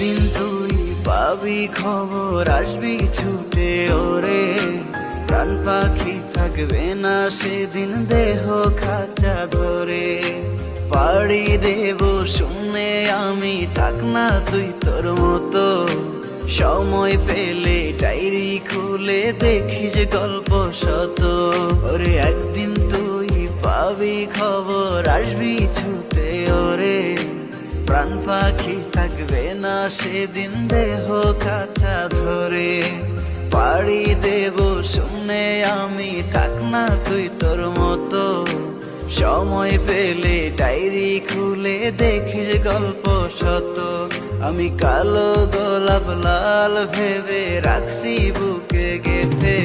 একদিন তুই পাবি খবর, আসবি ছুটে ওরে। প্রাণ পাখি থাকবে না সেদিন দেহ খাঁচা ধরে। পাড়ি দেব শুনে আমি, থাক না তুই তোর মতো। সময় পেলে ডায়েরি খুলে দেখিস গল্প শত। ওরে একদিন তুই পাবি খবর, আসবি ছুটে ওরে। প্রাণ পাখি থাকবে না সেদিন দেহ খাঁচা ধরে। পাড়ি দেব শুনে আমি, থাক না তুই তোর মতো। সময় পেলে ডায়েরি খুলে দেখিস গল্প শত। আমি কালো গোলাপ লাল ভেবে রাখছি বুকে গেঁথে।